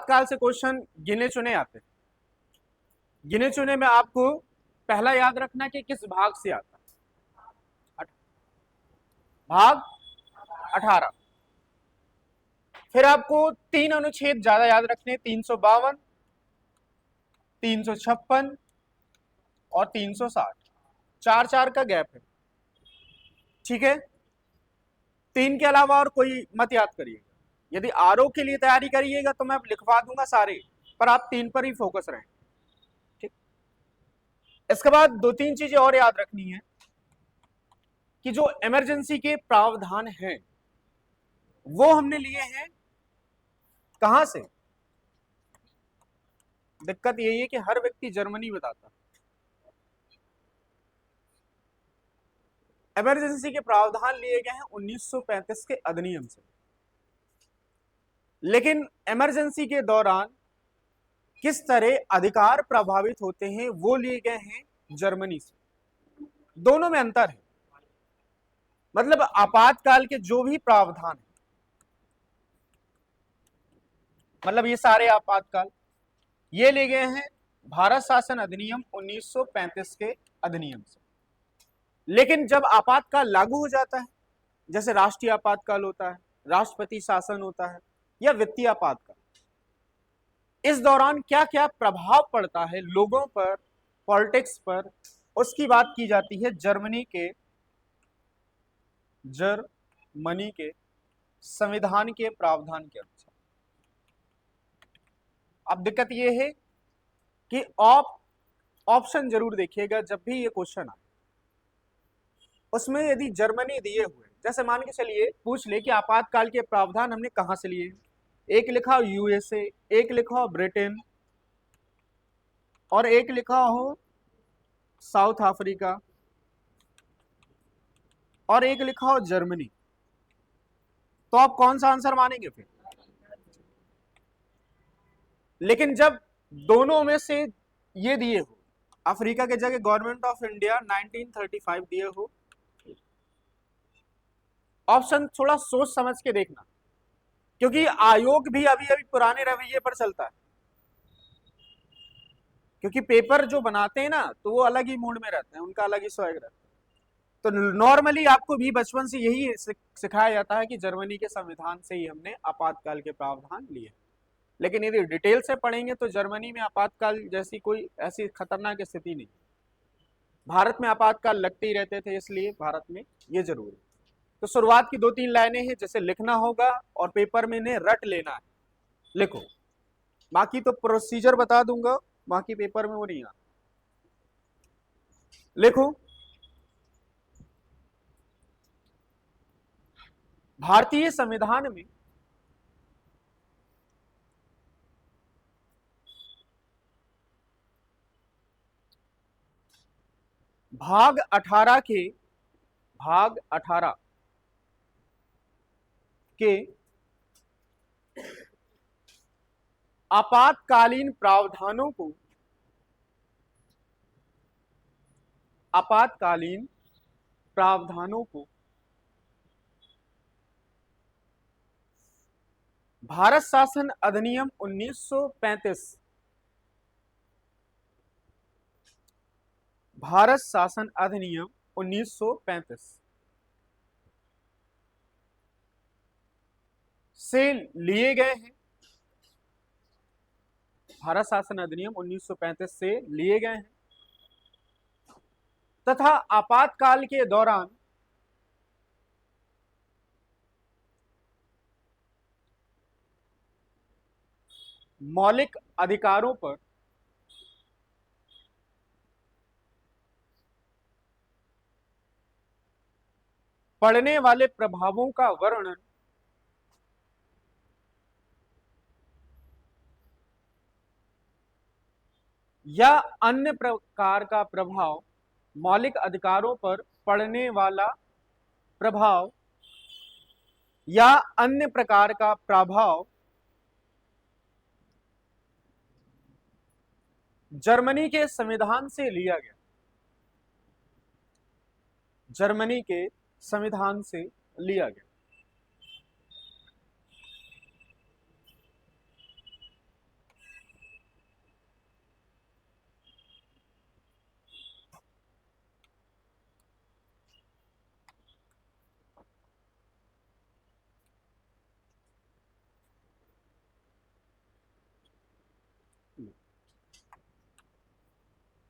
आपातकाल से क्वेश्चन गिने चुने आते हैं। गिने चुने में आपको पहला याद रखना कि किस भाग से आता है। भाग 18। फिर आपको 3 अनुच्छेद ज्यादा याद रखने, 352, 356 और 360। 4-4 का गैप है, ठीक है। 3 के अलावा और कोई मत याद करिएगा। यदि आरओ के लिए तैयारी करिएगा तो मैं लिखवा दूंगा सारे, पर आप 3 पर ही फोकस रहें, ठीक। इसके बाद 2-3 चीजें और याद रखनी है कि जो इमरजेंसी के प्रावधान हैं वो हमने लिए हैं कहां से। दिक्कत यही है कि हर व्यक्ति जर्मनी बताता। इमरजेंसी के प्रावधान लिए गए हैं 1935 के अधिनियम से, लेकिन इमरजेंसी के दौरान किस तरह अधिकार प्रभावित होते हैं वो लिए गए हैं जर्मनी से। दोनों में अंतर है। मतलब आपातकाल के जो भी प्रावधान है, मतलब ये सारे आपातकाल ये ले गए हैं भारत शासन अधिनियम 1935 के अधिनियम से। लेकिन जब आपातकाल लागू हो जाता है, जैसे राष्ट्रीय आपातकाल होता है, राष्ट्रपति शासन होता है या वित्तीय आपातकाल, इस दौरान क्या क्या प्रभाव पड़ता है लोगों पर, पॉलिटिक्स पर, उसकी बात की जाती है जर्मनी के संविधान के प्रावधान के अनुसार। अब दिक्कत यह है कि ऑप्शन जरूर देखिएगा जब भी ये क्वेश्चन आए, उसमें यदि जर्मनी दिए हुए, जैसे मान के चलिए पूछ ले कि आपातकाल के प्रावधान हमने कहां से लिए, एक लिखा हो यूएसए, एक लिखा हो ब्रिटेन, और एक लिखा हो साउथ अफ्रीका, और एक लिखा हो जर्मनी, तो आप कौन सा आंसर मानेंगे फिर। लेकिन जब दोनों में से ये दिए हो, अफ्रीका के जगह गवर्नमेंट ऑफ इंडिया 1935 दिए हो, ऑप्शन थोड़ा सोच समझ के देखना, क्योंकि आयोग भी अभी अभी पुराने रवैये पर चलता है। क्योंकि पेपर जो बनाते हैं ना तो वो अलग ही मूड में रहते हैं, उनका अलग ही स्वैग रहता है। तो नॉर्मली आपको भी बचपन से यही सिखाया जाता है कि जर्मनी के संविधान से ही हमने आपातकाल के प्रावधान लिए। लेकिन यदि डिटेल से पढ़ेंगे तो जर्मनी में आपातकाल जैसी कोई ऐसी खतरनाक स्थिति नहीं। भारत में आपातकाल लगते ही रहते थे, इसलिए भारत में ये जरूरी। तो शुरुआत की 2-3 लाइनें हैं जैसे लिखना होगा और पेपर में इन्हें रट लेना है, लिखो। बाकी तो प्रोसीजर बता दूंगा, बाकी पेपर में वो नहीं आता। लिखो, भारतीय संविधान में भाग 18 के आपातकालीन प्रावधानों को भारत शासन अधिनियम 1935, भारत शासन अधिनियम 1935 से लिए गए हैं। भारत शासन अधिनियम 1935 से लिए गए हैं तथा आपातकाल के दौरान मौलिक अधिकारों पर पड़ने वाले प्रभावों का वर्णन या अन्य प्रकार का प्रभाव, मौलिक अधिकारों पर पड़ने वाला प्रभाव या अन्य प्रकार का प्रभाव जर्मनी के संविधान से लिया गया, जर्मनी के संविधान से लिया गया।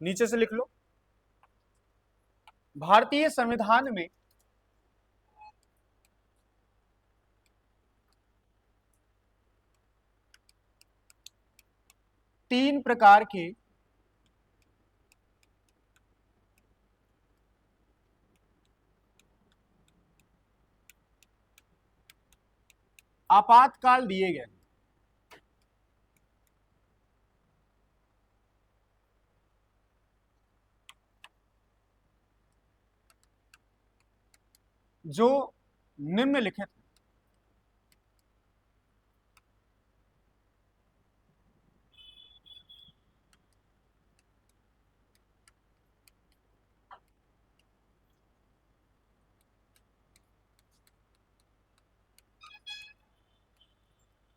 नीचे से लिख लो। भारतीय संविधान में तीन प्रकार के आपातकाल दिए गए। जो निम्नलिखित हैं।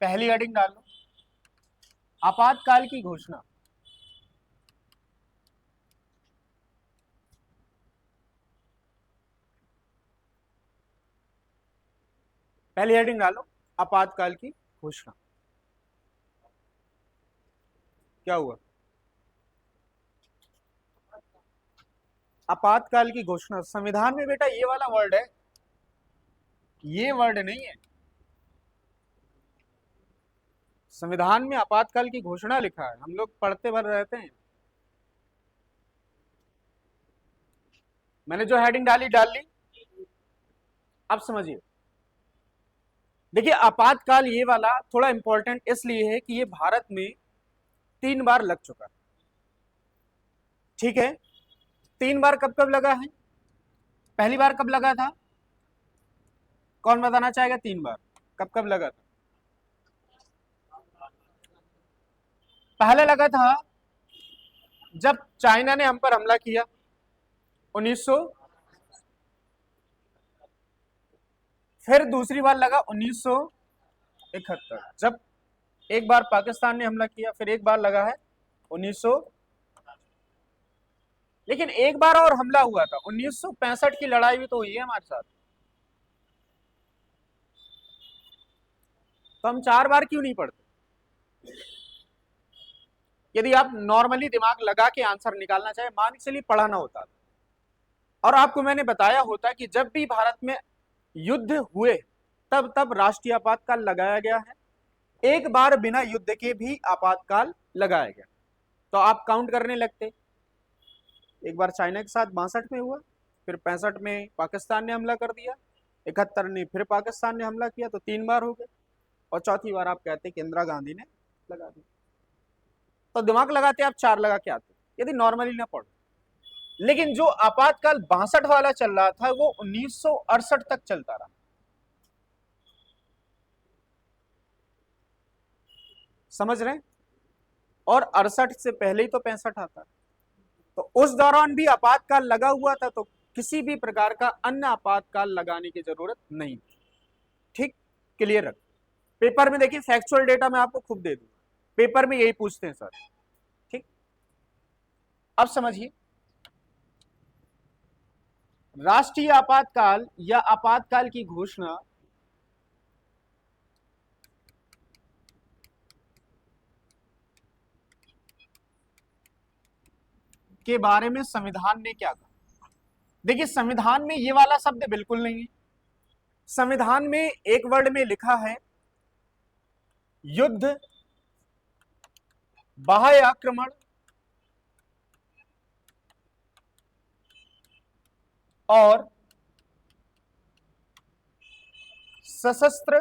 पहली हेडिंग डाल लो, आपातकाल की घोषणा। पहली हेडिंग डालो, आपातकाल की घोषणा। क्या हुआ? आपातकाल की घोषणा संविधान में बेटा ये वाला वर्ड है, ये वर्ड नहीं है। संविधान में आपातकाल की घोषणा लिखा है, हम लोग पढ़ते भर रहते हैं। मैंने जो हेडिंग डाली डाल ली। अब समझिए, देखिए आपातकाल ये वाला थोड़ा इंपॉर्टेंट इसलिए है कि ये भारत में 3 बार लग चुका है। ठीक है, 3 बार कब कब लगा है? पहली बार कब लगा था? कौन बताना चाहेगा? 3 बार कब कब लगा था? पहले लगा था जब चाइना ने हम पर हमला किया 1900। फिर दूसरी बार लगा 1971 जब एक बार पाकिस्तान ने हमला किया, फिर एक बार लगा है 1900। लेकिन एक बार और हमला हुआ था 1965 की लड़ाई भी तो हुई है हमारे साथ। तो हम 4 बार क्यों नहीं पढ़ते? यदि आप नॉर्मली दिमाग लगा के आंसर निकालना चाहे, मान के चलिए पढ़ाना होता और आपको मैंने बताया होता कि जब भी भारत में युद्ध हुए तब तब राष्ट्रीय आपातकाल लगाया गया है, एक बार बिना युद्ध के भी आपातकाल लगाया गया, तो आप काउंट करने लगते। एक बार चाइना के साथ 62 में हुआ, फिर 65 में पाकिस्तान ने हमला कर दिया, 71 ने फिर पाकिस्तान ने हमला किया, तो 3 बार हो गए। और चौथी बार आप कहते कि इंदिरा गांधी ने लगा दिया। तो दिमाग लगाते आप 4 लगा के आते यदि नॉर्मली ना पढ़ो। लेकिन जो आपातकाल 62 वाला चल रहा था वो 1968 तक चलता रहा। समझ रहे हैं? और 68 से पहले ही तो 65 आता, तो उस दौरान भी आपातकाल लगा हुआ था, तो किसी भी प्रकार का अन्य आपातकाल लगाने की जरूरत नहीं। ठीक, क्लियर रख। पेपर में देखिए फैक्चुअल डेटा मैं आपको खुद दे दूंगा, पेपर में यही पूछते हैं सर। ठीक, अब समझिए, राष्ट्रीय आपातकाल या आपातकाल की घोषणा के बारे में संविधान ने क्या कहा। देखिए संविधान में ये वाला शब्द बिल्कुल नहीं है। संविधान में एक वर्ड में लिखा है युद्ध, बाह्य आक्रमण और सशस्त्र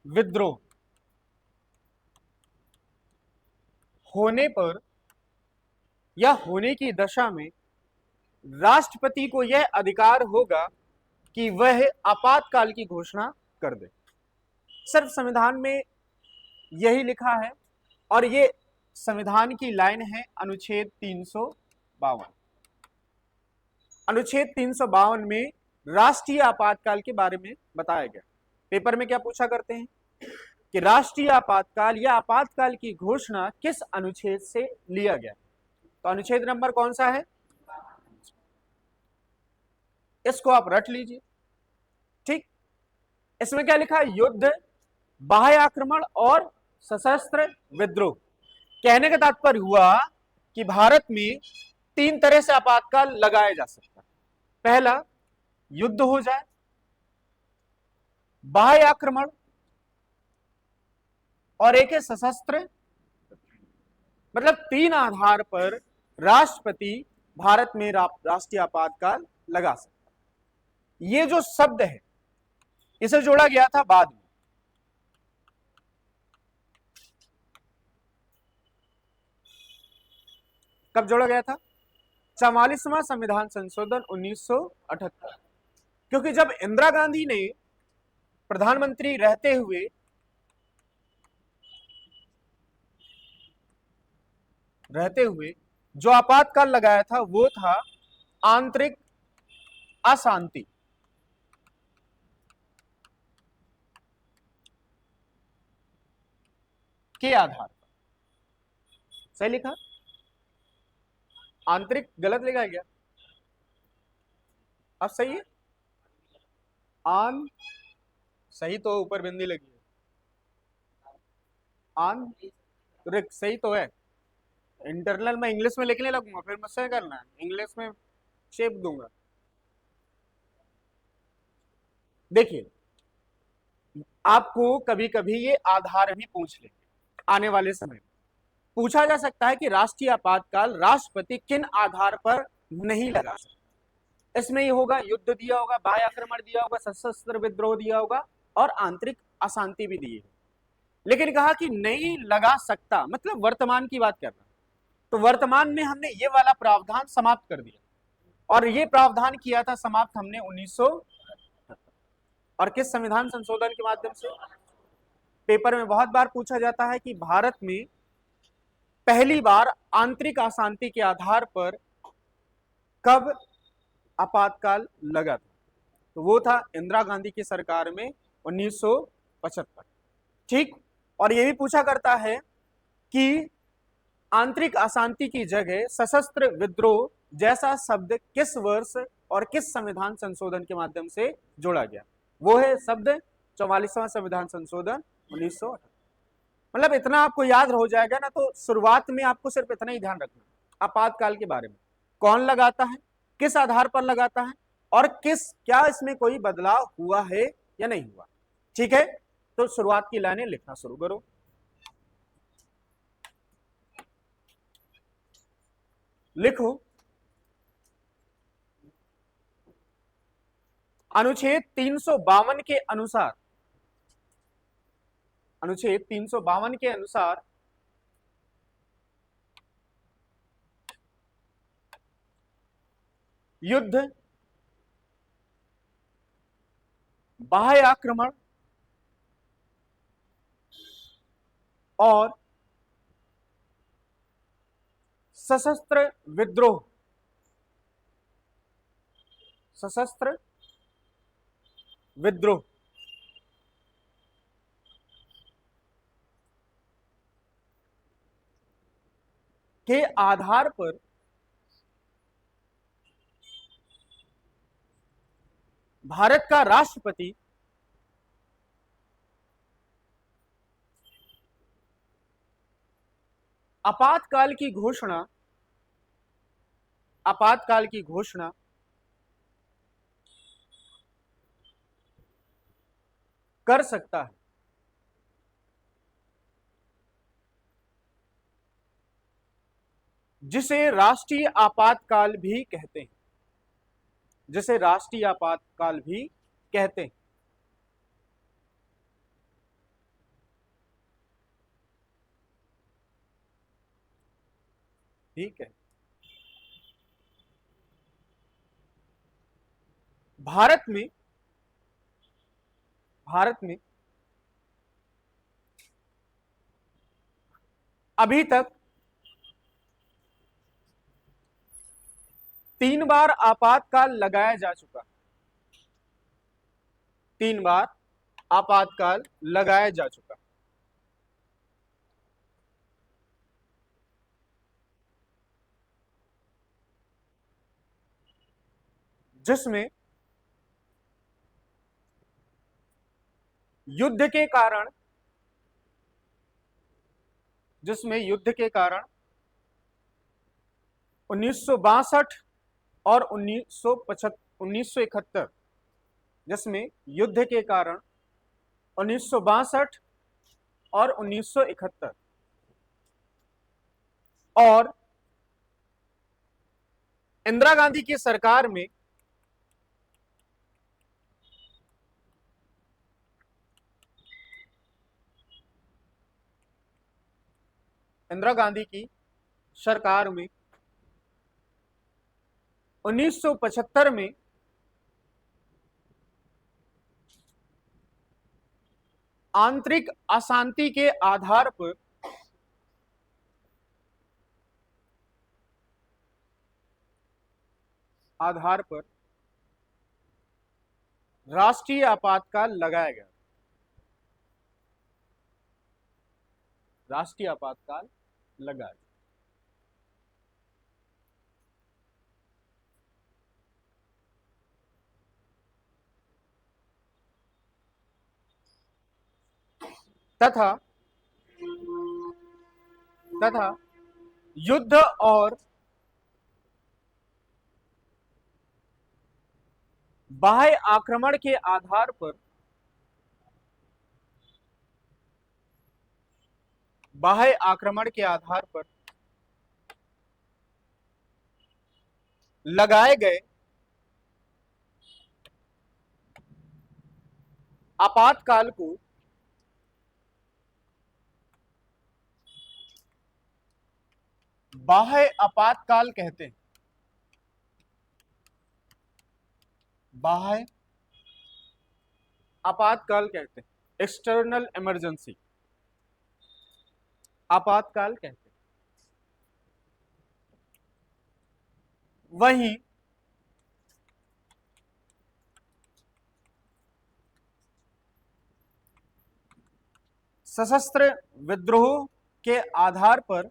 विद्रोह होने पर या होने की दशा में राष्ट्रपति को यह अधिकार होगा कि वह आपातकाल की घोषणा कर दे। सिर्फ संविधान में यही लिखा है, और ये संविधान की लाइन है अनुच्छेद 352। अनुच्छेद 352 में राष्ट्रीय आपातकाल के बारे में बताया गया। पेपर में क्या पूछा करते हैं कि राष्ट्रीय आपातकाल या आपातकाल की घोषणा किस अनुच्छेद से लिया गया, तो अनुच्छेद नंबर कौन सा है, इसको आप रट लीजिए। ठीक, इसमें क्या लिखा है, युद्ध, बाह्य आक्रमण और सशस्त्र विद्रोह। कहने का तात्पर्य हुआ कि भारत में 3 तरह से आपातकाल लगाया जा सकता है। पहला, युद्ध हो जाए, बाह्य आक्रमण, और एक है सशस्त्र। मतलब 3 आधार पर राष्ट्रपति भारत में राष्ट्रीय आपातकाल लगा सकता है। ये जो शब्द है इसे जोड़ा गया था बाद में। कब जोड़ा गया था? 44वां संविधान संशोधन 1978। क्योंकि जब इंदिरा गांधी ने प्रधानमंत्री रहते हुए जो आपातकाल लगाया था वो था आंतरिक अशांति। के आधार पर। सही लिखा? आंतरिक गलत लिखा गया? अब सही है? आन सही तो ऊपर बिंदी लगी है। आंतरिक सही तो है। इंटरनल में इंग्लिश में लिखने लगूंगा फिर मुझसे करना है, इंग्लिश में शेप दूंगा। देखिए, आपको कभी कभी ये आधार भी पूछ लेंगे आने वाले समय में। पूछा जा सकता है कि राष्ट्रीय आपातकाल राष्ट्रपति किन आधार पर नहीं लगा सकता। इसमें ये होगा, युद्ध दिया होगा, बाह्य आक्रमण दिया होगा, सशस्त्र विद्रोह दिया होगा और आंतरिक अशांति भी दी है। लेकिन कहा कि नहीं लगा सकता, मतलब वर्तमान की बात कर रहा। तो वर्तमान में हमने ये वाला प्रावधान समाप्त कर दिया, और ये प्रावधान किया था समाप्त हमने 1900 और किस संविधान संशोधन के माध्यम से? पेपर में बहुत बार पूछा जाता है कि भारत में पहली बार आंतरिक अशांति के आधार पर कब आपातकाल लगा था? तो वो था इंदिरा गांधी की सरकार में 1975। ठीक। और ये भी पूछा करता है कि आंतरिक अशांति की जगह सशस्त्र विद्रोह जैसा शब्द किस वर्ष और किस संविधान संशोधन के माध्यम से जोड़ा गया? वो है शब्द 44वां संविधान संशोधन 1978। मतलब इतना आपको याद हो जाएगा ना, तो शुरुआत में आपको सिर्फ इतना ही ध्यान रखना आपातकाल के बारे में। कौन लगाता है, किस आधार पर लगाता है, और क्या इसमें कोई बदलाव हुआ है या नहीं हुआ। ठीक है, तो शुरुआत की लाइनें लिखना शुरू करो। लिखो, अनुच्छेद 352 के अनुसार, अनुच्छेद 352 के अनुसार युद्ध, बाह्य आक्रमण और सशस्त्र विद्रोह, सशस्त्र विद्रोह के आधार पर भारत का राष्ट्रपति आपातकाल की घोषणा कर सकता है। जिसे राष्ट्रीय आपातकाल भी कहते हैं, जिसे राष्ट्रीय आपातकाल भी कहते हैं। ठीक है। भारत में अभी तक 3 बार आपातकाल लगाया जा चुका, 3 बार आपातकाल लगाया जा चुका। जिसमें युद्ध के कारण 1962 और 1971, जिसमें युद्ध के कारण 1962 और 1971 और इंदिरा गांधी की सरकार में इंदिरा गांधी की सरकार में 1975 में आंतरिक अशांति के आधार पर राष्ट्रीय आपातकाल लगाया गया। राष्ट्रीय आपातकाल लगाया गया। तथा युद्ध और बाह्य आक्रमण के आधार पर लगाए गए आपातकाल को बाह्य आपातकाल कहते हैं। बाह्य आपातकाल कहते हैं, एक्सटर्नल इमरजेंसी आपातकाल कहते हैं। वहीं सशस्त्र विद्रोह के आधार पर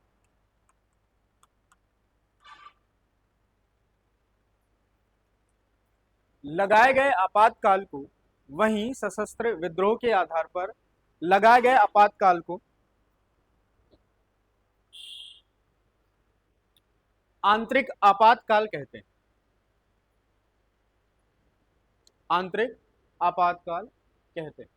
लगाए गए आपातकाल को लगाए गए आपातकाल को आंतरिक आपातकाल कहते हैं। आंतरिक आपातकाल कहते हैं।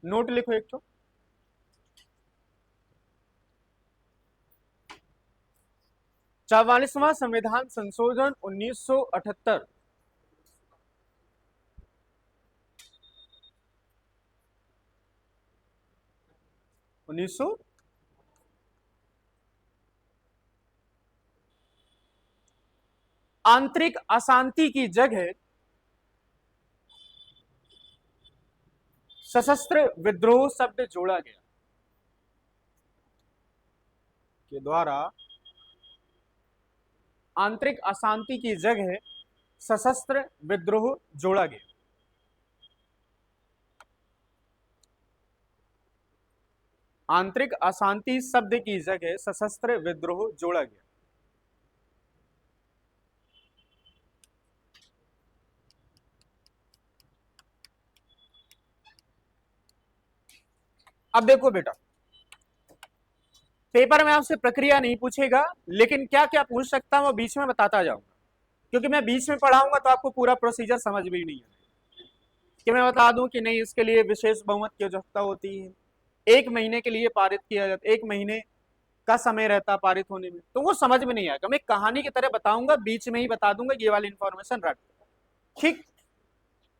नोट लिखो एक तो 44वां संविधान संशोधन 1978 आंतरिक अशांति की जगह सशस्त्र विद्रोह शब्द जोड़ा गया के द्वारा आंतरिक अशांति की जगह सशस्त्र विद्रोह जोड़ा गया। आंतरिक अशांति शब्द की जगह सशस्त्र विद्रोह जोड़ा गया। अब देखो बेटा, पेपर में आपसे प्रक्रिया नहीं पूछेगा, लेकिन क्या क्या पूछ सकता हूं वो बीच में बताता जाऊंगा, क्योंकि मैं बीच में पढ़ाऊंगा तो आपको पूरा प्रोसीजर समझ भी नहीं है कि मैं बता दूं कि नहीं इसके लिए विशेष बहुमत की आवश्यकता होती है, 1 महीने के लिए पारित किया जाता, 1 महीने का समय रहता पारित होने में, तो वो समझ में नहीं आएगा। मैं कहानी की तरह बताऊंगा, बीच में ही बता दूंगा ये वाली इंफॉर्मेशन रख। ठीक,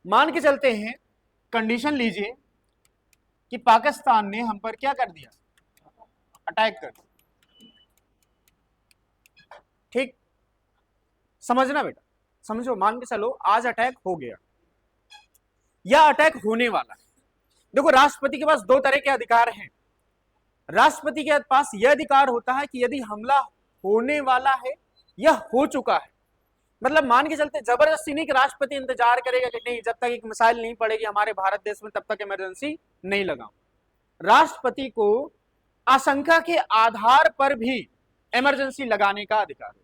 मान के चलते हैं, कंडीशन लीजिए कि पाकिस्तान ने हम पर क्या कर दिया, अटैक कर दिया। ठीक, समझना बेटा, समझो, मान के चलो आज अटैक हो गया या अटैक होने वाला है। देखो, राष्ट्रपति के पास 2 तरह के अधिकार हैं। राष्ट्रपति के पास यह अधिकार होता है कि यदि हमला होने वाला है या हो चुका है, मतलब मान के चलते जबरदस्ती नहीं कि राष्ट्रपति इंतजार करेगा कि नहीं जब तक एक मिसाइल नहीं पड़ेगी हमारे भारत देश में तब तक इमरजेंसी नहीं लगाऊं। राष्ट्रपति को आशंका के आधार पर भी इमरजेंसी लगाने का अधिकार है।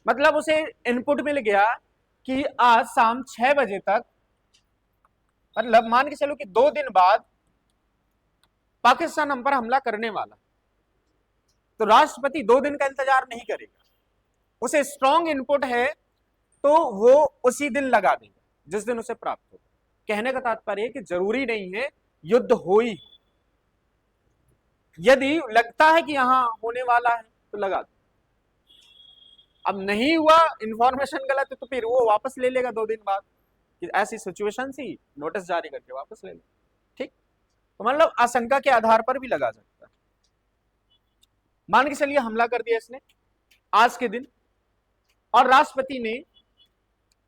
मतलब उसे इनपुट मिल गया कि आज शाम 6 बजे तक, मतलब मान के चलो कि 2 दिन बाद पाकिस्तान हम पर हमला करने वाला, तो राष्ट्रपति 2 दिन का इंतजार नहीं करेगा, उसे स्ट्रॉन्ग इनपुट है तो वो उसी दिन लगा देगा जिस दिन उसे प्राप्त हो। कहने का तात्पर्य है कि जरूरी नहीं है युद्ध हो ही, यदि लगता है कि यहां होने वाला है तो लगा दो। अब नहीं हुआ, इंफॉर्मेशन गलत है, तो फिर वो वापस ले लेगा 2 दिन बाद, कि ऐसी सिचुएशन सी, नोटिस जारी करके वापस ले ले। ठीक, तो मतलब आशंका के आधार पर भी लगा सकता है। मान के चलिए हमला कर दिया इसने आज के दिन, और राष्ट्रपति ने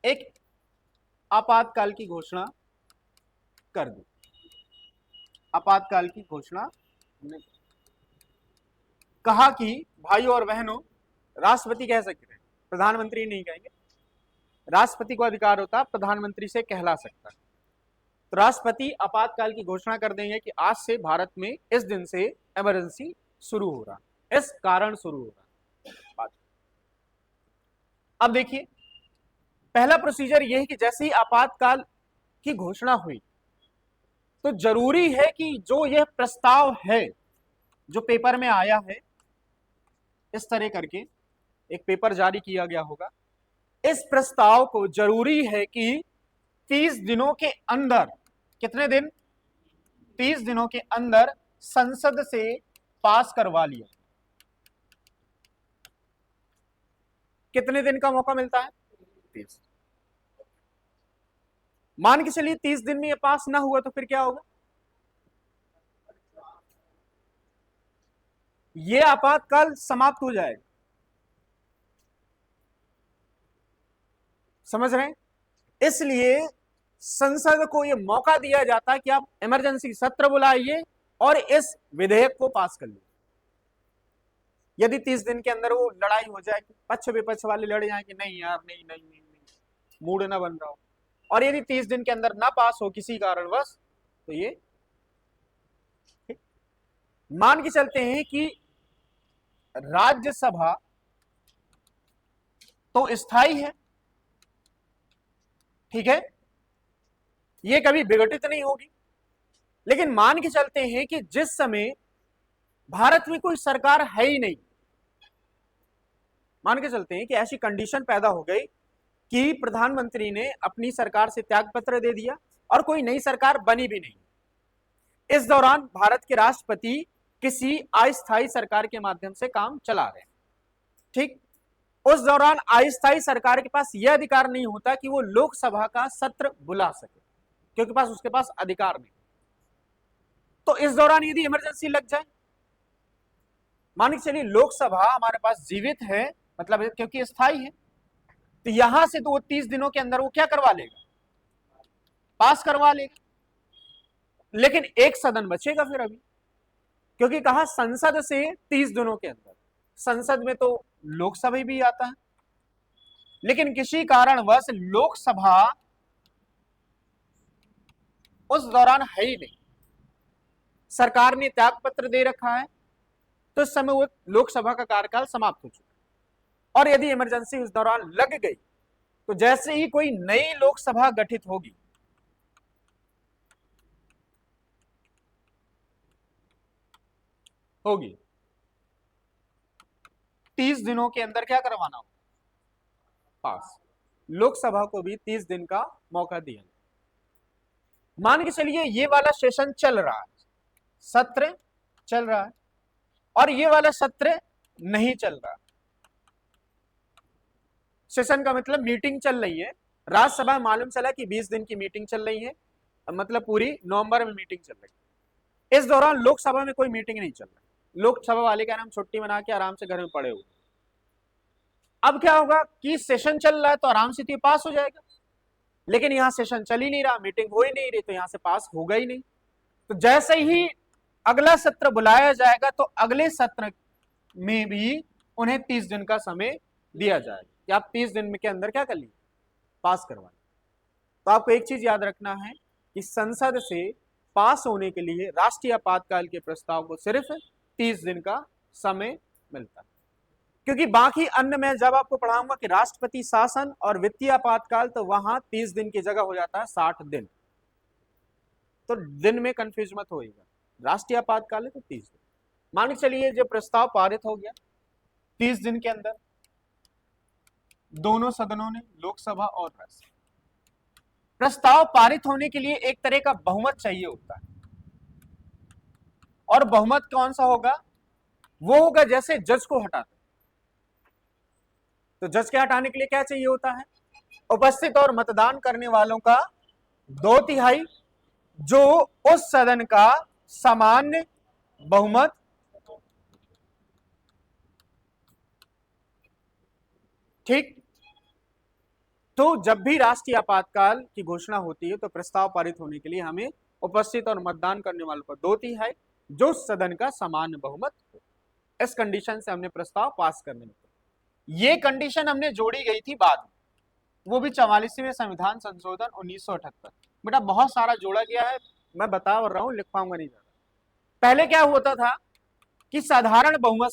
एक आपातकाल की घोषणा कर दी। आपातकाल की घोषणा ने कहा कि भाइयों और बहनों, राष्ट्रपति कह सकते हैं, प्रधानमंत्री नहीं कहेंगे, राष्ट्रपति को अधिकार होता है प्रधानमंत्री से कहला सकता है। तो राष्ट्रपति आपातकाल की घोषणा कर देंगे कि आज से भारत में इस दिन से इमरजेंसी शुरू हो रहा, इस कारण शुरू हो रहा। अब देखिए, पहला प्रोसीजर यह है कि जैसे ही आपातकाल की घोषणा हुई तो जरूरी है कि जो यह प्रस्ताव है, जो पेपर में आया है, इस तरह करके एक पेपर जारी किया गया होगा, इस प्रस्ताव को जरूरी है कि 30 दिनों के अंदर, कितने दिन, 30 दिनों के अंदर संसद से पास करवा लिया। कितने दिन का मौका मिलता है? 30। मान के चलिए 30 दिन में ये पास ना हुआ तो फिर क्या होगा? ये आपातकाल समाप्त हो जाएगा। समझ रहे हैं? इसलिए संसद को यह मौका दिया जाता है कि आप इमरजेंसी सत्र बुलाइए और इस विधेयक को पास कर लीजिए। यदि 30 दिन के अंदर वो लड़ाई हो जाए, पक्ष विपक्ष वाले लड़ जाए कि नहीं यार, नहीं नहीं नहीं, नहीं मूड ना बन रहा हो, और यदि 30 दिन के अंदर ना पास हो किसी कारणवश, तो ये मान के चलते हैं कि राज्यसभा तो स्थायी है, ठीक है, ये कभी विघटित नहीं होगी, लेकिन मान के चलते हैं कि जिस समय भारत में कोई सरकार है ही नहीं, मान के चलते हैं कि ऐसी कंडीशन पैदा हो गई कि प्रधानमंत्री ने अपनी सरकार से त्यागपत्र दे दिया और कोई नई सरकार बनी भी नहीं, इस दौरान भारत के राष्ट्रपति किसी अस्थायी सरकार के माध्यम से काम चला रहे हैं, ठीक, उस दौरान अस्थायी सरकार के पास यह अधिकार नहीं होता कि वो लोकसभा का सत्र बुला सके, क्योंकि पास उसके पास अधिकार नहीं। तो इस दौरान यदि इमरजेंसी लग जाए, मान के चलिए लोकसभा हमारे पास जीवित है, मतलब क्योंकि स्थायी है, तो यहां से तो वो 30 दिनों के अंदर वो क्या करवा लेगा? पास करवा लेगा, लेकिन एक सदन बचेगा फिर अभी, क्योंकि कहा संसद से 30 दिनों के अंदर। संसद में तो लोकसभा भी आता है, लेकिन किसी कारणवश लोकसभा उस दौरान है ही नहीं, सरकार ने त्यागपत्र दे रखा है, तो इस समय वो लोकसभा का कार्यकाल समाप्त हो चुका है। और यदि इमरजेंसी उस दौरान लग गई तो जैसे ही कोई नई लोकसभा गठित होगी, होगी 30 दिनों के अंदर क्या करवाना होगा? पास। लोकसभा को भी 30 दिन का मौका दिया। मान के चलिए ये वाला सेशन चल रहा है, सत्र चल रहा है, और ये वाला सत्र नहीं चल रहा। सेशन का मतलब मीटिंग चल रही है, राज्यसभा मालूम चला कि 20 दिन की मीटिंग चल रही है, मतलब पूरी नवंबर में मीटिंग चल रही है। इस दौरान लोकसभा में कोई मीटिंग नहीं चल रही, लोकसभा वाले का नाम छुट्टी मना के आराम से घर में पड़े हुए। अब क्या होगा कि सेशन चल रहा है तो आराम से तो पास हो जाएगा, लेकिन यहां सेशन चल ही नहीं रहा, मीटिंग हो ही नहीं रही, तो यहां से पास होगा ही नहीं। तो जैसे ही अगला सत्र बुलाया जाएगा तो अगले सत्र में भी उन्हें 30 दिन का समय दिया जाएगा कि आप 30 दिन के अंदर क्या कर लीजिए? पास करवा। तो आपको एक चीज याद रखना है कि संसद से पास होने के लिए राष्ट्रीय आपातकाल के प्रस्ताव को सिर्फ 30 दिन का समय मिलता है। क्योंकि बाकी अन्य में जब आपको पढ़ाऊंगा कि राष्ट्रपति शासन और वित्तीय आपातकाल, तो वहां 30 दिन की जगह हो जाता है 60 दिन। तो दिन में कंफ्यूज मत होइएगा, राष्ट्रीय आपातकाल है तो 30 दिन। मान के चलिए जो प्रस्ताव पारित हो गया 30 दिन के अंदर, दोनों सदनों ने, लोकसभा और राज्यसभा, प्रस्ताव पारित होने के लिए एक तरह का बहुमत चाहिए होता है। और बहुमत कौन सा होगा? वो होगा जैसे जज को हटाते, तो जज के हटाने के लिए क्या चाहिए होता है? उपस्थित और मतदान करने वालों का 2/3, जो उस सदन का सामान्य बहुमत ठीक। तो जब भी राष्ट्रीय आपातकाल की घोषणा होती है तो प्रस्ताव पारित होने के लिए हमें उपस्थित और मतदान करने वालों का 2/3, जो सदन का सामान्य बहुमत हो। इस कंडीशन से हमने प्रस्ताव पास करने में, ये कंडीशन हमने जोड़ी गई थी बाद में, वो भी 44वें संविधान संशोधन 1978। बेटा बहुत सारा जोड़ा गया है, मैं बता रहा हूं, लिख पाऊंगा नहीं ज्यादा। पहले क्या होता था कि साधारण बहुमत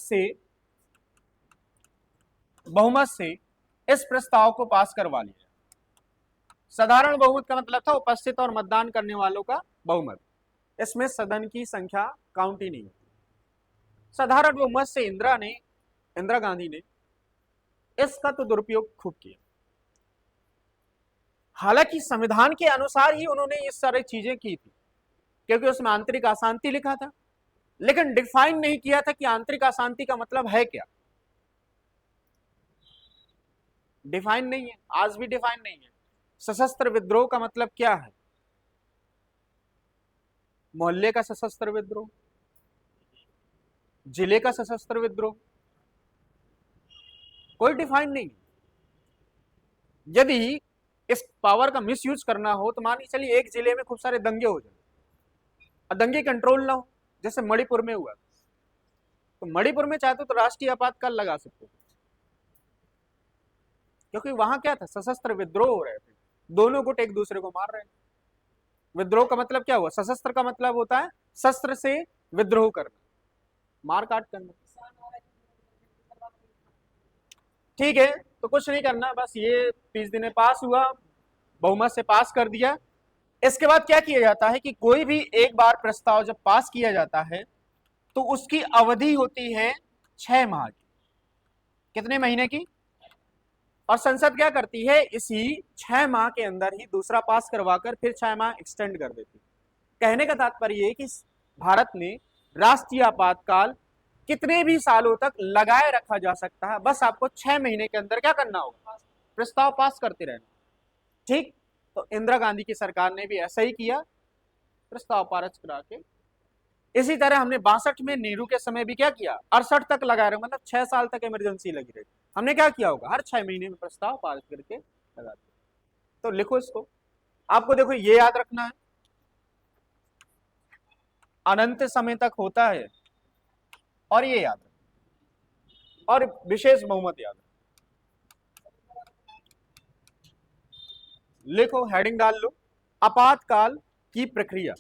से इस प्रस्ताव को पास करवा लिया। साधारण बहुमत का मतलब था उपस्थित और मतदान करने वालों का बहुमत, इसमें सदन की संख्या काउंट ही नहीं होती। साधारण बहुमत से इंदिरा गांधी ने इसका तो दुरुपयोग खूब किया। हालांकि संविधान के अनुसार ही उन्होंने ये सारी चीजें की थी, क्योंकि उसमें आंतरिक अशांति लिखा था, लेकिन डिफाइन नहीं किया था कि आंतरिक अशांति का मतलब है क्या। डिफाइन नहीं है, आज भी डिफाइन नहीं है। सशस्त्र विद्रोह का मतलब क्या है? मोहल्ले का सशस्त्र विद्रोह, जिले का सशस्त्र विद्रोह, कोई डिफाइन नहीं। यदि इस पावर का मिसयूज करना हो तो मान के चलिए एक जिले में खूब सारे दंगे हो जाए और दंगे कंट्रोल ना हो, जैसे मणिपुर में हुआ, तो मणिपुर में चाहते तो राष्ट्रीय आपातकाल लगा सकते, क्योंकि वहां क्या था, सशस्त्र विद्रोह हो रहे थे, दोनों गुट एक दूसरे को मार रहे हैं। विद्रोह का मतलब क्या हुआ? सशस्त्र का मतलब होता है शस्त्र से विद्रोह करना, मार काट करना। ठीक है, तो कुछ नहीं करना, बस ये 30 दिन में पास हुआ, बहुमत से पास कर दिया। इसके बाद क्या किया जाता है कि कोई भी एक बार प्रस्ताव जब पास किया जाता है तो उसकी अवधि होती है 6 माह की। कितने महीने की? और संसद क्या करती है, इसी 6 माह के अंदर ही दूसरा पास करवाकर फिर 6 माह एक्सटेंड कर देती है। कहने का तात्पर्य ये कि भारत ने राष्ट्रीय आपातकाल कितने भी सालों तक लगाए रखा जा सकता है, बस आपको 6 महीने के अंदर क्या करना होगा, प्रस्ताव पास करते रहना। ठीक, तो इंदिरा गांधी की सरकार ने भी ऐसा ही किया, प्रस्ताव पारित करा के। इसी तरह हमने 62 में नेहरू के समय भी क्या किया, 68 तक लगाए रहे, मतलब 6 साल तक इमरजेंसी लगी रही। हमने क्या किया होगा, हर 6 महीने में प्रस्ताव पारित करके लगा दिया। तो लिखो इसको, आपको देखो ये याद रखना है, अनंत समय तक होता है, और ये याद रखना, और विशेष बहुमत याद रखना। लिखो, हेडिंग डाल लो, आपातकाल की प्रक्रिया।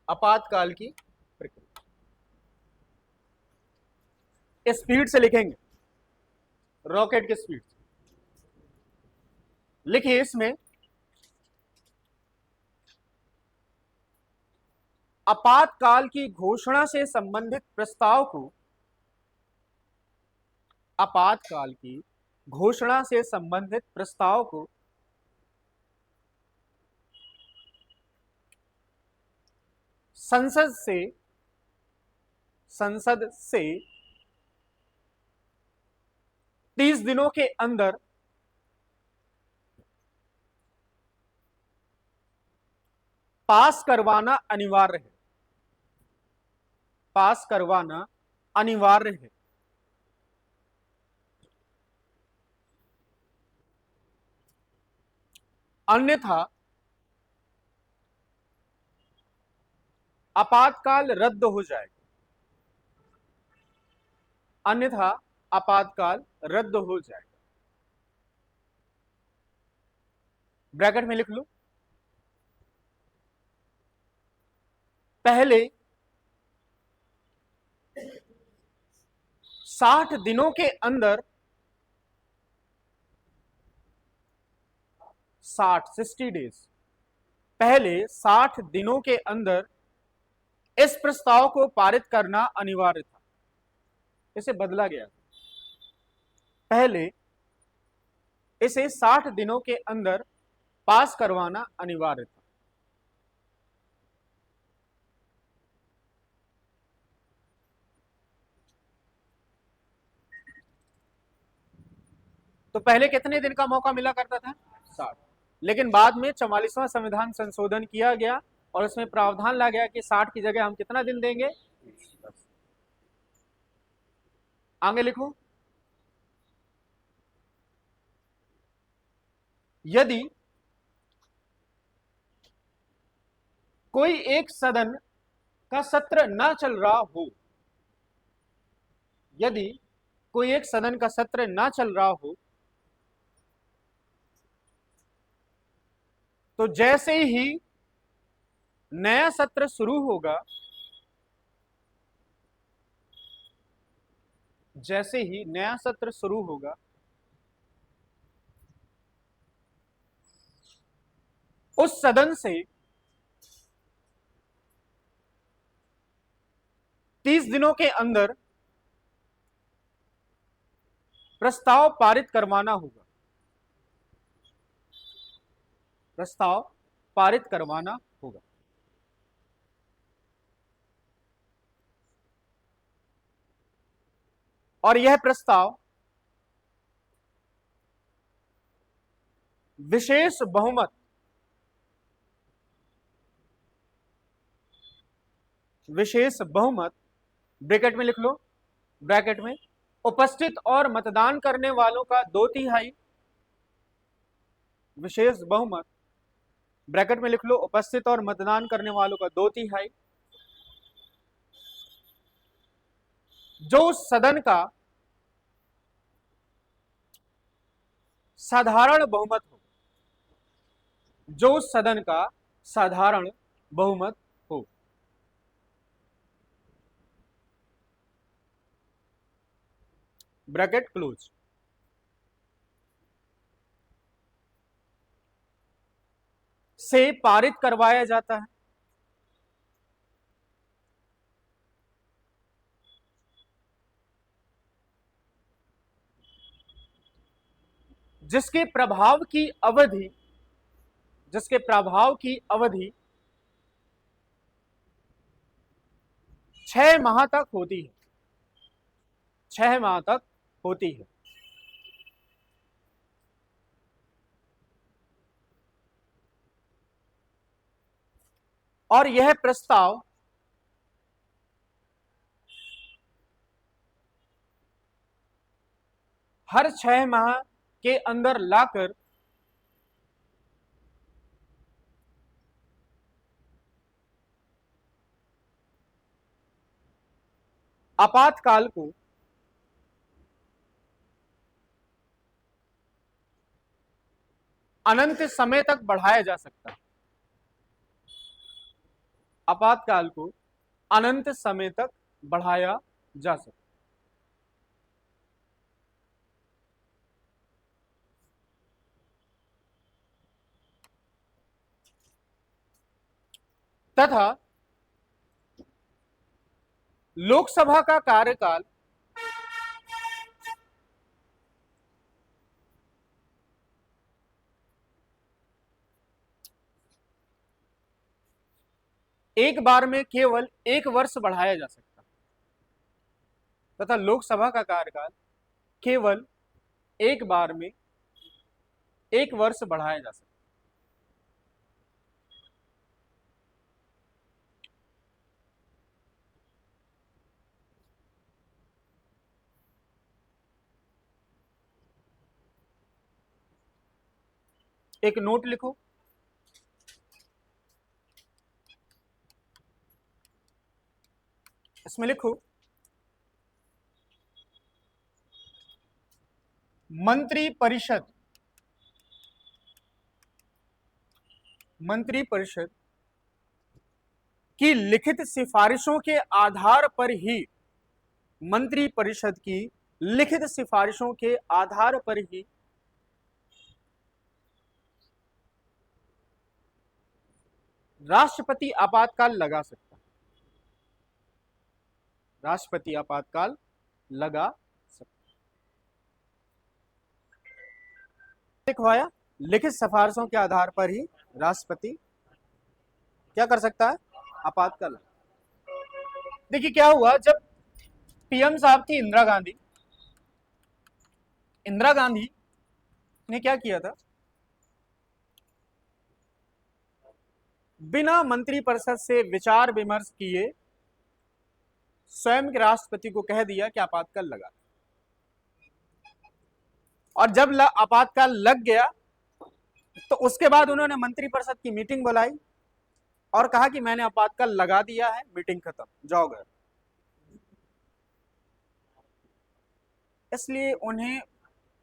आपातकाल की प्रक्रिया स्पीड से लिखेंगे, रॉकेट की स्पीड से लिखिए। इसमें आपातकाल की घोषणा से संबंधित प्रस्ताव को, आपातकाल की घोषणा से संबंधित प्रस्ताव को संसद से 30 दिनों के अंदर पास करवाना अनिवार्य है, पास करवाना अनिवार्य है। अन्यथा आपातकाल रद्द हो जाएगा, अन्यथा आपातकाल रद्द हो जाएगा। ब्रैकेट में लिख लो, पहले 60 दिनों के अंदर 60 डेज पहले 60 दिनों के अंदर इस प्रस्ताव को पारित करना अनिवार्य था। इसे बदला गया। पहले इसे 60 दिनों के अंदर पास करवाना अनिवार्य था। तो पहले कितने दिन का मौका मिला करता था? 60। लेकिन बाद में 44वां संविधान संशोधन किया गया और उसमें प्रावधान ला गया कि 60 की जगह हम कितना दिन देंगे? 10। आगे लिखो। यदि कोई एक सदन का सत्र न चल रहा हो, यदि कोई एक सदन का सत्र न चल रहा हो, तो जैसे ही नया सत्र शुरू होगा, जैसे ही नया सत्र शुरू होगा, उस सदन से 30 दिनों के अंदर प्रस्ताव पारित करवाना होगा। प्रस्ताव पारित करवाना होगा। और यह प्रस्ताव विशेष बहुमत, विशेष बहुमत ब्रैकेट में लिख लो, ब्रैकेट में उपस्थित और मतदान करने वालों का 2/3, विशेष बहुमत ब्रैकेट में लिख लो, उपस्थित और मतदान करने वालों का 2/3, जो सदन का साधारण बहुमत हो, जो सदन का साधारण बहुमत हो। Bracket close. से पारित करवाया जाता है। जिसके प्रभाव की अवधि, जिसके प्रभाव की अवधि 6 माह तक होती है, 6 माह तक होती है। और यह प्रस्ताव हर 6 माह के अंदर लाकर आपातकाल को अनंत समय तक बढ़ाया जा सकता है। आपातकाल को अनंत समय तक बढ़ाया जा सकता है। तथा लोकसभा का कार्यकाल एक बार में केवल 1 वर्ष बढ़ाया जा सकता है, तथा लोकसभा का कार्यकाल केवल एक बार में 1 वर्ष बढ़ाया जा सकता है। एक नोट लिखो, इसमें लिखो मंत्री परिषद, मंत्री परिषद की लिखित सिफारिशों के आधार पर ही मंत्री परिषद की लिखित सिफारिशों के आधार पर ही राष्ट्रपति आपातकाल लगा सकता है। राष्ट्रपति आपातकाल लगा सकता है। लिखवाया, लिखित सिफारिशों के आधार पर ही राष्ट्रपति क्या कर सकता है, आपातकाल। देखिए क्या हुआ, जब पीएम साहब थी इंदिरा गांधी, इंदिरा गांधी ने क्या किया था, बिना मंत्रिपरिषद से विचार विमर्श किए स्वयं के राष्ट्रपति को कह दिया कि आपातकाल लगा। और जब आपातकाल लग गया तो उसके बाद उन्होंने मंत्रिपरिषद की मीटिंग बुलाई और कहा कि मैंने आपातकाल लगा दिया है, मीटिंग खत्म, जाओ घर। इसलिए उन्हें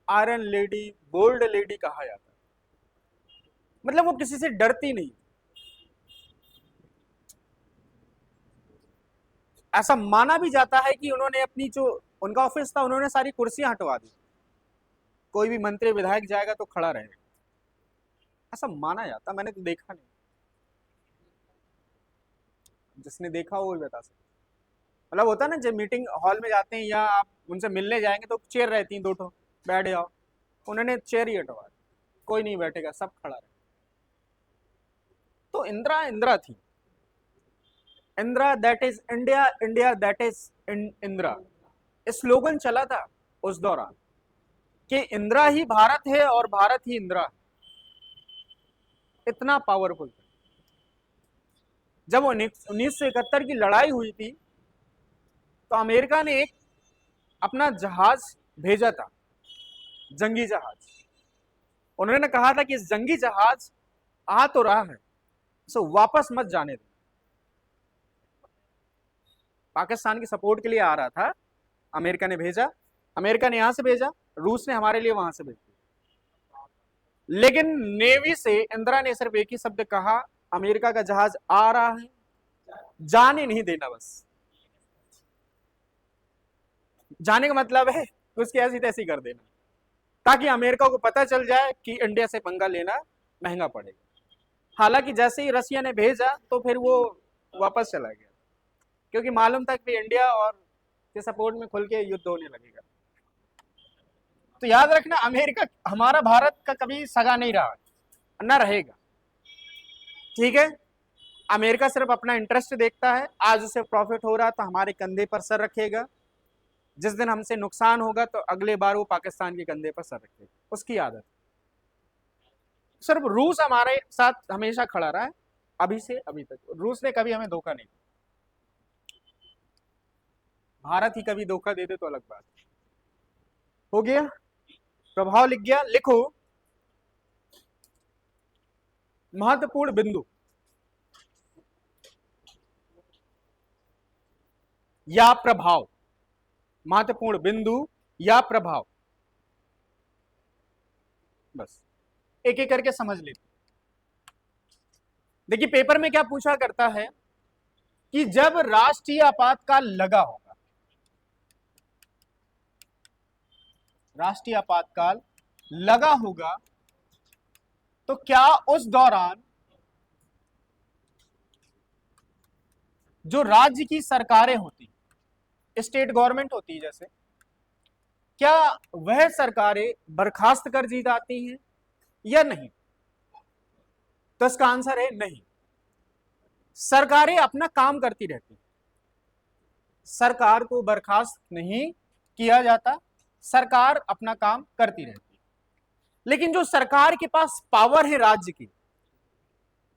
आयरन लेडी, बोल्ड लेडी कहा जाता है। मतलब वो किसी से डरती नहीं। ऐसा माना भी जाता है कि उन्होंने अपनी जो उनका ऑफिस था, उन्होंने सारी कुर्सियां हटवा दी। कोई भी मंत्री विधायक जाएगा तो खड़ा रहेगा, ऐसा माना जाता। मैंने तो देखा नहीं, जिसने देखा वो भी बता सकता। मतलब होता ना, जब मीटिंग हॉल में जाते हैं या आप उनसे मिलने जाएंगे तो चेयर रहती हैं 2 ठो, बैठ जाओ। उन्होंने चेयर ही हटवा दी, कोई नहीं बैठेगा, सब खड़ा रहे। तो इंदिरा इंदिरा थी। Indira that is India, India that is Indira, slogan चला था उस दौरान कि इंदिरा ही भारत है और भारत ही इंदिरा है। इतना पावरफुल था। जब 1971 की लड़ाई हुई थी तो अमेरिका ने एक अपना जहाज भेजा था, जंगी जहाज। उन्होंने कहा था कि इस जंगी जहाज आ तो रहा है, सो वापस मत जाने दो। पाकिस्तान की सपोर्ट के लिए आ रहा था, अमेरिका ने भेजा। अमेरिका ने यहां से भेजा, रूस ने हमारे लिए वहां से भेजा। लेकिन नेवी से इंदिरा ने सिर्फ एक ही शब्द कहा, अमेरिका का जहाज आ रहा है, जाने नहीं देना। बस जाने का मतलब है उसकी ऐसी तैसी कर देना, ताकि अमेरिका को पता चल जाए कि इंडिया से पंगा लेना महंगा पड़ेगा। हालांकि जैसे ही रसिया ने भेजा तो फिर वो वापस चला गया, क्योंकि मालूम था कि इंडिया और के सपोर्ट में खुल के युद्ध होने लगेगा। तो याद रखना, अमेरिका हमारा भारत का कभी सगा नहीं रहा, ना रहेगा। ठीक है, अमेरिका सिर्फ अपना इंटरेस्ट देखता है। आज उसे प्रॉफिट हो रहा तो हमारे कंधे पर सर रखेगा, जिस दिन हमसे नुकसान होगा तो अगले बार वो पाकिस्तान के कंधे पर सर रखेगा, उसकी आदत। सिर्फ रूस हमारे साथ हमेशा खड़ा रहा है, अभी से अभी तक रूस ने कभी हमें धोखा नहीं दिया। भारत ही कभी धोखा दे दे तो अलग बात। हो गया, प्रभाव लिख गया। लिखो महत्वपूर्ण बिंदु या प्रभाव, महत्वपूर्ण बिंदु या प्रभाव, बस एक एक करके समझ लेते। देखिए पेपर में क्या पूछा करता है कि जब राष्ट्रीय आपातकाल लगा होगा, राष्ट्रीय आपातकाल लगा होगा तो क्या उस दौरान जो राज्य की सरकारें होती, स्टेट गवर्नमेंट होती है जैसे, क्या वह सरकारें बर्खास्त कर दी जाती हैं या नहीं? तो इसका आंसर है नहीं। सरकारें अपना काम करती रहती, सरकार को बर्खास्त नहीं किया जाता, सरकार अपना काम करती रहती। लेकिन जो सरकार के पास पावर है राज्य की,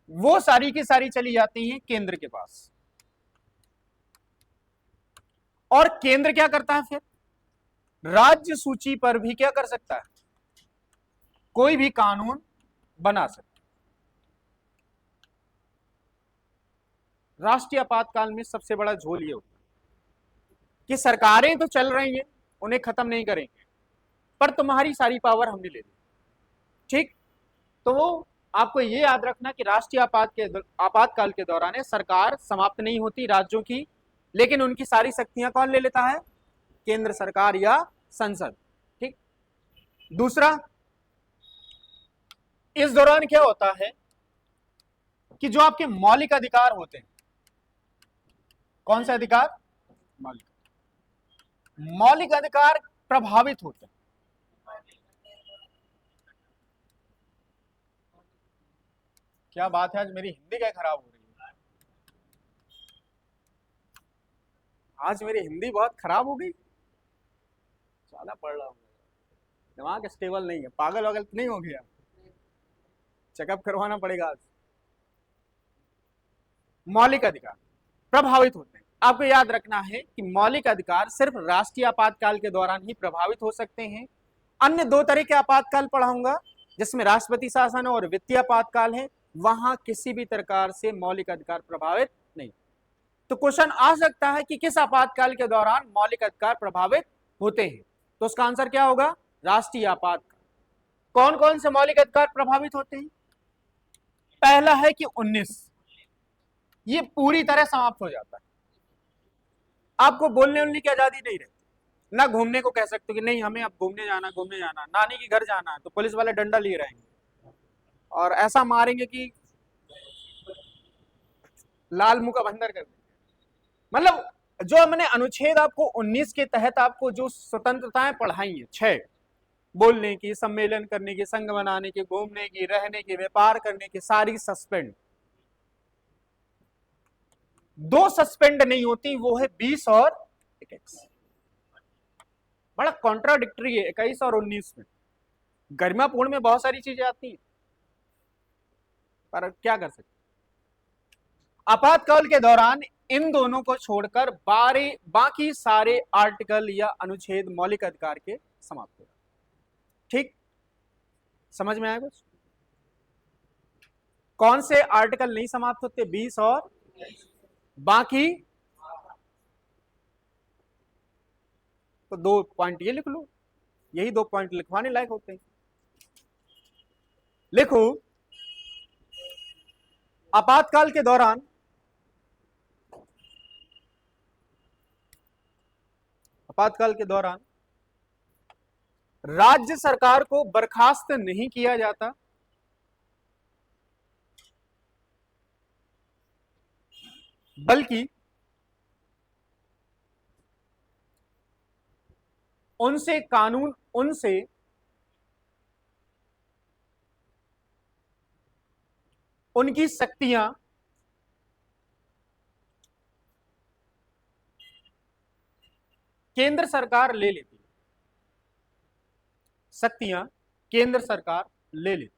वो सारी की सारी चली जाती हैं केंद्र के पास। और केंद्र क्या करता है फिर? राज्य सूची पर भी क्या कर सकता है? कोई भी कानून बना सकता। राष्ट्रीय आपातकाल में सबसे बड़ा झोल ये होता है कि सरकारें तो चल रही हैं, उन्हें खत्म नहीं करेंगे, पर तुम्हारी सारी पावर हमने ले ली। ठीक, तो वो आपको ये याद रखना कि राष्ट्रीय आपातकाल के दौरान सरकार समाप्त नहीं होती राज्यों की, लेकिन उनकी सारी शक्तियां कौन ले लेता है? केंद्र सरकार या संसद। ठीक। दूसरा, इस दौरान क्या होता है कि जो आपके मौलिक अधिकार होते हैं, कौन से अधिकार? मौलिक अधिकार प्रभावित होते हैं। क्या बात है, आज मेरी हिंदी क्या खराब हो रही है? आज मेरी हिंदी बहुत खराब हो गई, ज्यादा पढ़ रहा हूं, दिमाग स्टेबल नहीं है, पागल वागल तो नहीं हो गया? चेकअप करवाना पड़ेगा आज। मौलिक अधिकार प्रभावित होते हैं। आपको याद रखना है कि मौलिक अधिकार सिर्फ राष्ट्रीय आपातकाल के दौरान ही प्रभावित हो सकते हैं। अन्य दो तरह के आपातकाल पढ़ाऊंगा, जिसमें राष्ट्रपति शासन और वित्तीय आपातकाल है, वहां किसी भी प्रकार से मौलिक अधिकार प्रभावित नहीं। तो क्वेश्चन आ सकता है कि किस आपातकाल के दौरान मौलिक अधिकार प्रभावित होते हैं, तो उसका आंसर क्या होगा? राष्ट्रीय आपातकाल। कौन कौन से मौलिक अधिकार प्रभावित होते हैं? पहला है कि 19, ये पूरी तरह समाप्त हो जाता है। आपको बोलने उलने की आजादी नहीं रहती, ना घूमने को कह सकते कि नहीं हमें अब घूमने जाना, नानी के घर जाना है तो पुलिस वाले डंडा लिए रहेंगे और ऐसा मारेंगे कि लाल मुंह का बंदर कर देंगे। मतलब जो हमने अनुच्छेद आपको 19 के तहत आपको जो स्वतंत्रताएं पढ़ाई है, 6, बोलने की, सम्मेलन करने की, संघ बनाने की, घूमने की, रहने की, व्यापार करने की, सारी सस्पेंड। 2 सस्पेंड नहीं होती, वो है 20 और 21। बड़ा कॉन्ट्राडिक्टरी है 21 और 19 में। गरिमापूर्ण में बहुत सारी चीजें आती हैं, पर क्या कर सकते। आपातकाल के दौरान इन दोनों को छोड़कर बाकी सारे आर्टिकल या अनुच्छेद मौलिक अधिकार के समाप्त हो जाते। ठीक, समझ में आया कुछ? कौन से आर्टिकल नहीं समाप्त होते? 20 और बाकी। तो 2 पॉइंट ये लिख लो, यही 2 पॉइंट लिखवाने लायक होते हैं। लिखो, आपातकाल के दौरान राज्य सरकार को बर्खास्त नहीं किया जाता, बल्कि उनसे उनकी शक्तियां केंद्र सरकार ले लेती है। शक्तियां केंद्र सरकार ले लेती।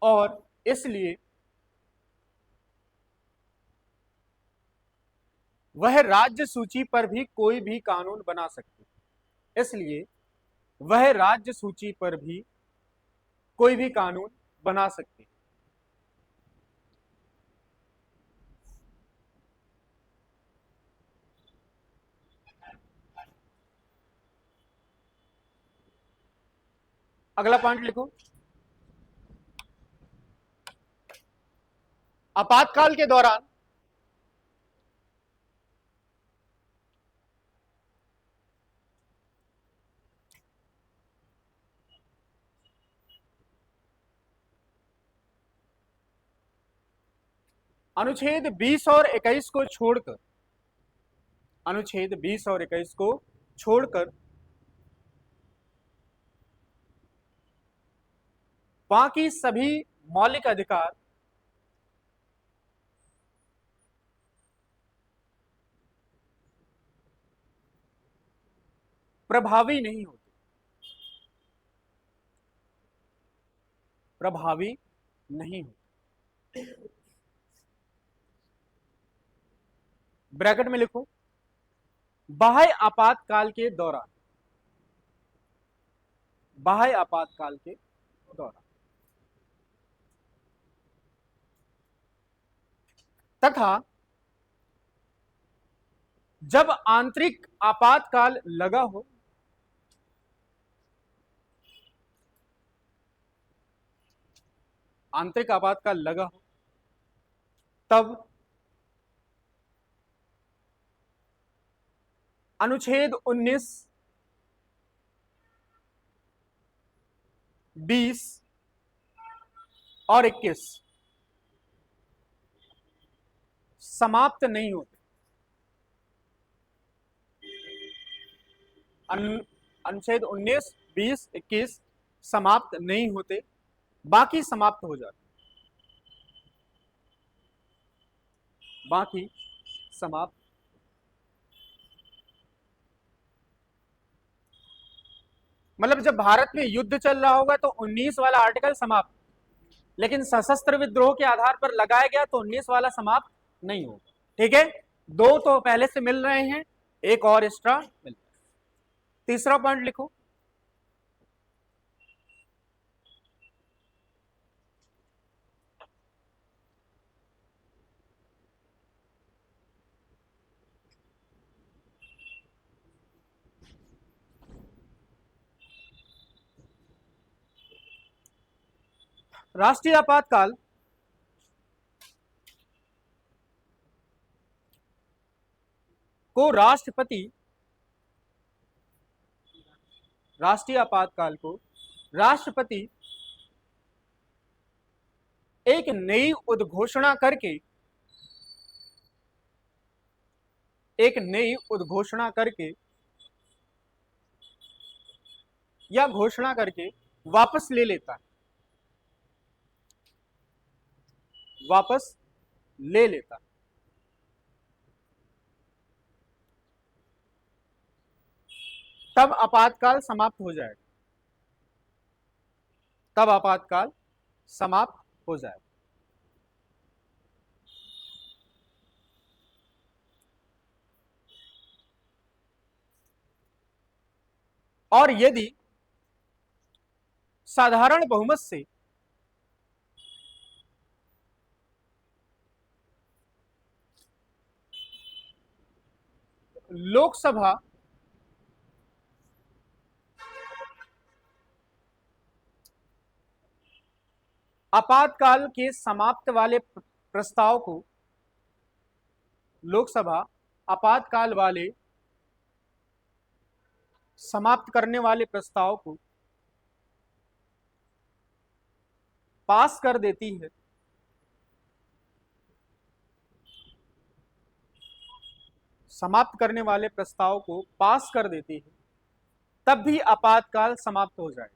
और इसलिए वह राज्य सूची पर भी कोई भी कानून बना सकती है। इसलिए वह राज्य सूची पर भी कोई भी कानून बना सकती है। अगला पॉइंट लिखो, आपातकाल के दौरान अनुच्छेद 20 और 21 को छोड़कर, अनुच्छेद 20 और 21 को छोड़कर बाकी सभी मौलिक अधिकार प्रभावी नहीं होते, प्रभावी नहीं होते। ब्रैकेट में लिखो, बाह्य आपातकाल के दौरान, बाह्य आपातकाल के दौरान तथा जब आंतरिक आपातकाल लगा हो, आंतरिक आपातकाल लगा हो, तब अनुच्छेद 19, 20 और 21 समाप्त नहीं होते। अनुच्छेद 19, 20, 21 समाप्त नहीं होते, बाकी समाप्त हो जाते, बाकी समाप्त। मतलब जब भारत में युद्ध चल रहा होगा तो 19 वाला आर्टिकल समाप्त, लेकिन सशस्त्र विद्रोह के आधार पर लगाया गया तो 19 वाला समाप्त नहीं होगा। ठीक है, दो तो पहले से मिल रहे हैं, एक और एक्स्ट्रा मिल रहा है। तीसरा पॉइंट लिखो, राष्ट्रीय आपातकाल को राष्ट्रीय आपातकाल को राष्ट्रपति एक नई उद्घोषणा करके या घोषणा करके वापस ले लेता है, वापस ले लेता है। तब आपातकाल समाप्त हो जाएगा, तब आपातकाल समाप्त हो जाएगा। और यदि साधारण बहुमत से लोकसभा आपातकाल के समाप्त वाले प्रस्ताव को, लोकसभा आपातकाल वाले समाप्त करने वाले प्रस्ताव को पास कर देती है, समाप्त करने वाले प्रस्ताव को पास कर देती है, तब भी आपातकाल समाप्त हो जाएगा।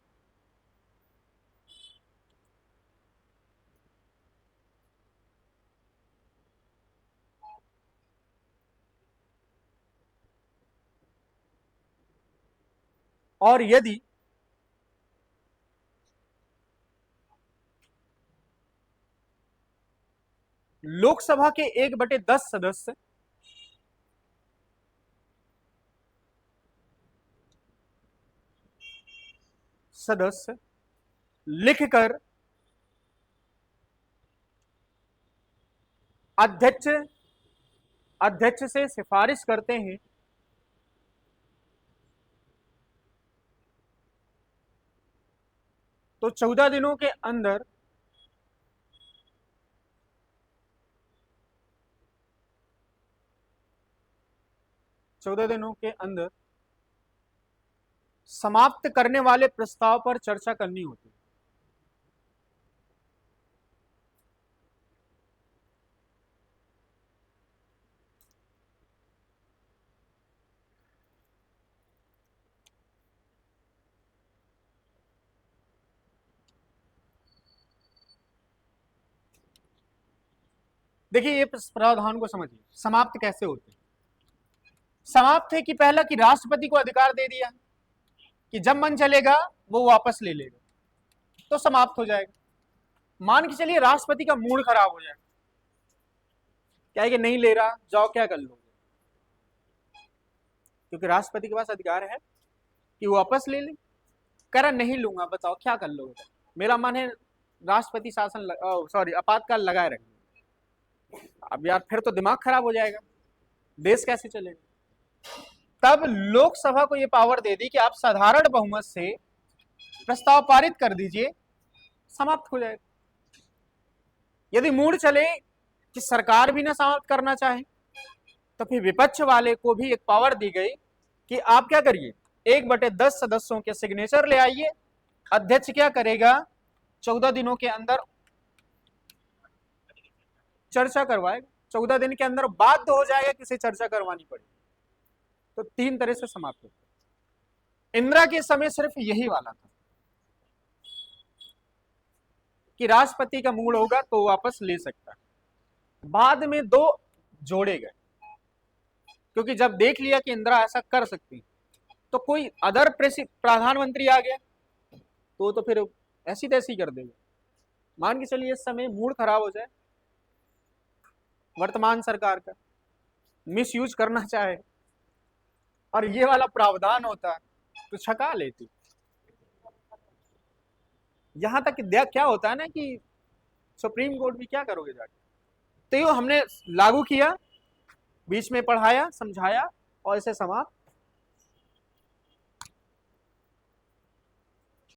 और यदि लोकसभा के 1/10 सदस्य लिखकर अध्यक्ष से सिफारिश करते हैं तो 14 दिनों के अंदर समाप्त करने वाले प्रस्ताव पर चर्चा करनी होती है। देखिए ये प्रावधान को समझिए, समाप्त कैसे होते हैं। समाप्त है कि पहला कि राष्ट्रपति को अधिकार दे दिया कि जब मन चलेगा वो वापस ले लेगा, तो समाप्त हो जाएगा। मान के चलिए राष्ट्रपति का मूड खराब हो जाए, क्या है कि नहीं ले रहा, जाओ क्या कर लोगे, क्योंकि राष्ट्रपति के पास अधिकार है कि वो वापस ले ले। कह रहा नहीं लूंगा, बताओ क्या कर लोगे, मेरा मन है राष्ट्रपति शासन सॉरी आपातकाल लगाए रखें। अब यार फिर तो दिमाग खराब हो जाएगा, देश कैसे चलेगा। तब लोकसभा को यह पावर दे दी कि आप साधारण बहुमत से प्रस्ताव पारित कर दीजिए, समाप्त हो जाएगा। यदि मूड चले कि सरकार भी ना समाप्त करना चाहे, तो फिर विपक्ष वाले को भी एक पावर दी गई कि आप क्या करिए, 1/10 सदस्यों के सिग्नेचर ले आइए, अध्यक्ष क्या करेगा, 14 दिनों के अंदर चर्चा करवाएगा, 14 दिन के अंदर बाध्य हो जाएगा किसी चर्चा करवानी पड़े। तो 3 तरह से समाप्त होता। इंदिरा के समय सिर्फ यही वाला था कि राष्ट्रपति का मूड होगा तो वापस ले सकता है। बाद में 2 जोड़े गए, क्योंकि जब देख लिया कि इंदिरा ऐसा कर सकती, तो कोई अदर प्रधानमंत्री आ गया तो फिर ऐसी तैसी कर देगा। मान के चलिए इस समय मूड खराब हो जाए वर्तमान सरकार का, मिस यूज करना चाहे और ये वाला प्रावधान होता तो छका लेती। यहां तक क्या होता है ना कि सुप्रीम कोर्ट भी क्या करोगे जाके, तो ये हमने लागू किया, बीच में पढ़ाया समझाया और इसे समाप्त